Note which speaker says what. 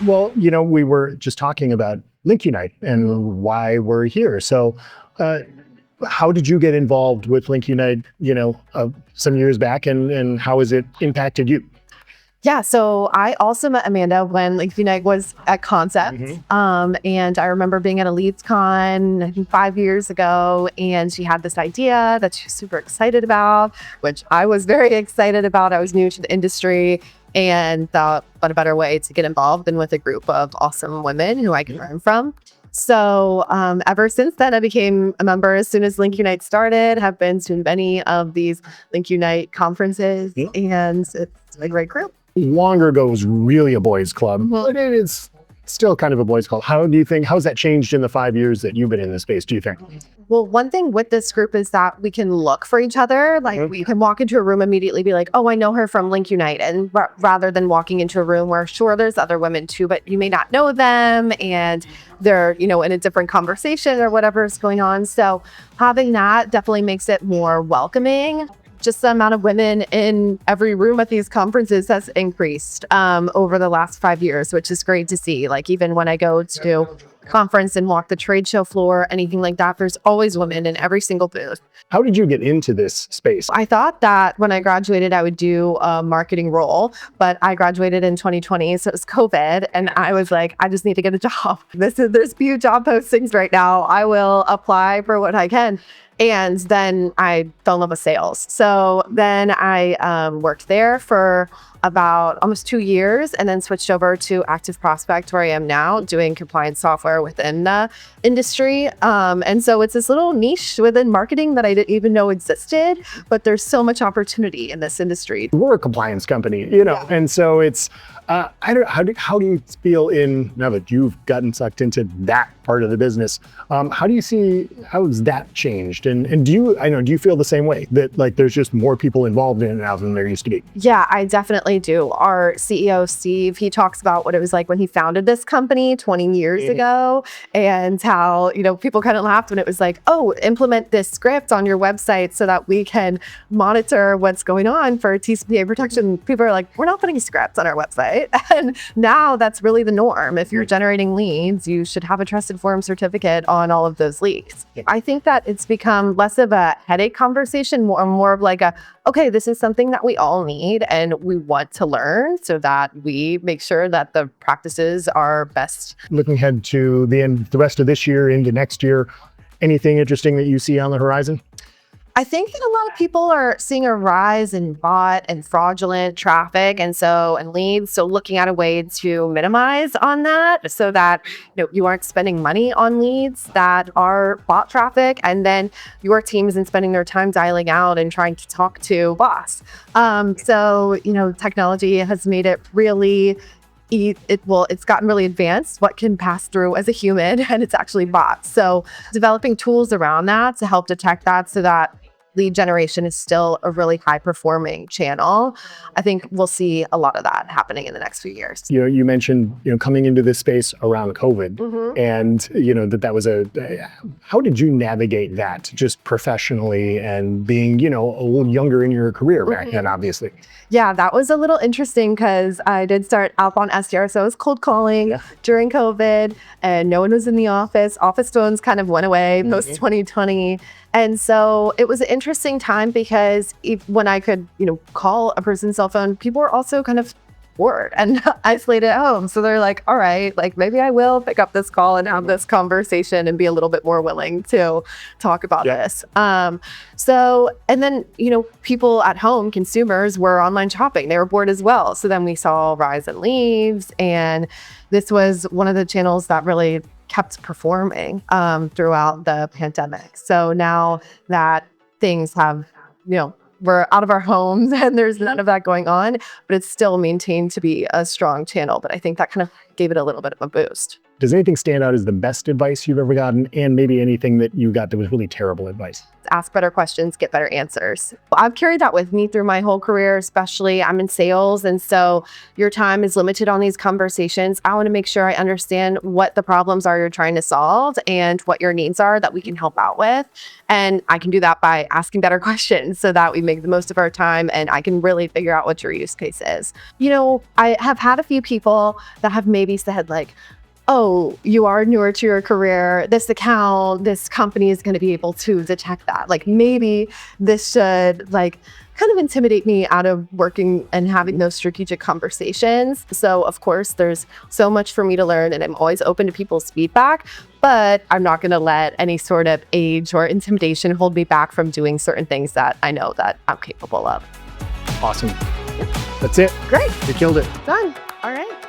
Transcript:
Speaker 1: Well, we were just talking about LinkUnite and why we're here. So, how did you get involved with LinkUnite, some years back, and how has it impacted you?
Speaker 2: Yeah, so I also met Amanda when LinkUnite was at Concept. And I remember being at a LeadsCon, I think 5 years ago, and she had this idea that she was super excited about, which I was very excited about. I was new to the industry and thought, what a better way to get involved than with a group of awesome women who I could learn from. So ever since then, I became a member as soon as LinkUnite started, have been to many of these LinkUnite conferences, and it's a great group.
Speaker 1: Longer ago, it was really a boys' club, but it is still kind of a boys' club. How's that changed in the 5 years that you've been in this space, do you think?
Speaker 2: Well, one thing with this group is that we can look for each other. Like we can walk into a room immediately, be like, oh, I know her from LinkUnite. And rather than walking into a room where, sure, there's other women too, but you may not know them and they're, in a different conversation or whatever is going on. So having that definitely makes it more welcoming. Just the amount of women in every room at these conferences has increased over the last 5 years, which is great to see. Like even when I go to a conference and walk the trade show floor, anything like that, there's always women in every single booth.
Speaker 1: How did you get into this space?
Speaker 2: I thought that when I graduated, I would do a marketing role, but I graduated in 2020, so it was COVID, and I was like, I just need to get a job. There's few job postings right now. I will apply for what I can. And then I fell in love with sales. So then I worked there for about almost 2 years and then switched over to ActiveProspect, where I am now doing compliance software within the industry. And so it's this little niche within marketing that I didn't even know existed, but there's so much opportunity in this industry.
Speaker 1: We're a compliance company, and so it's, how do you feel now that you've gotten sucked into that part of the business? How has that changed? And do you feel the same way that like there's just more people involved in it now than there used to be?
Speaker 2: Yeah, I definitely do. Our CEO, Steve, he talks about what it was like when he founded this company 20 years ago and how, people kind of laughed when it was like, oh, implement this script on your website so that we can monitor what's going on for TCPA protection. People are like, we're not putting scripts on our website. And now that's really the norm. If you're generating leads, you should have a trusted form certificate on all of those leads. I think that it's become less of a headache conversation, more of like okay, this is something that we all need and we want to learn so that we make sure that the practices are best.
Speaker 1: Looking ahead to the rest of this year into next year, anything interesting that you see on the horizon?
Speaker 2: I think that a lot of people are seeing a rise in bot and fraudulent traffic and leads. So looking at a way to minimize on that so that you aren't spending money on leads that are bot traffic, and then your team isn't spending their time dialing out and trying to talk to boss. Technology has made it really it's gotten really advanced, what can pass through as a human, and it's actually bots. So developing tools around that to help detect that so that lead generation is still a really high performing channel. I think we'll see a lot of that happening in the next few years.
Speaker 1: You mentioned, coming into this space around COVID and, that was how did you navigate that just professionally and being, a little younger in your career back then, obviously?
Speaker 2: Yeah, that was a little interesting because I did start outbound SDR. So I was cold calling during COVID and no one was in the office. Office phones kind of went away post 2020. And so it was an interesting time because when I could, call a person's cell phone, people were also kind of bored and isolated at home. So they're like, all right, like maybe I will pick up this call and have this conversation and be a little bit more willing to talk about this. And then, people at home, consumers, were online shopping. They were bored as well. So then we saw a rise in leads, and this was one of the channels that really kept performing throughout the pandemic. So now that things have, we're out of our homes and there's none of that going on, but it's still maintained to be a strong channel. But I think that kind of gave it a little bit of a boost.
Speaker 1: Does anything stand out as the best advice you've ever gotten, and maybe anything that you got that was really terrible advice?
Speaker 2: Ask better questions, get better answers. I've carried that with me through my whole career, especially I'm in sales. And so your time is limited on these conversations. I want to make sure I understand what the problems are you're trying to solve and what your needs are that we can help out with. And I can do that by asking better questions so that we make the most of our time and I can really figure out what your use case is. I have had a few people that have maybe said like, oh, you are newer to your career, this account, this company is going to be able to detect that. Like maybe this should like kind of intimidate me out of working and having those strategic conversations. So of course, there's so much for me to learn and I'm always open to people's feedback, but I'm not going to let any sort of age or intimidation hold me back from doing certain things that I know that I'm capable of.
Speaker 1: Awesome. That's it.
Speaker 2: Great.
Speaker 1: You killed it.
Speaker 2: Done. All right.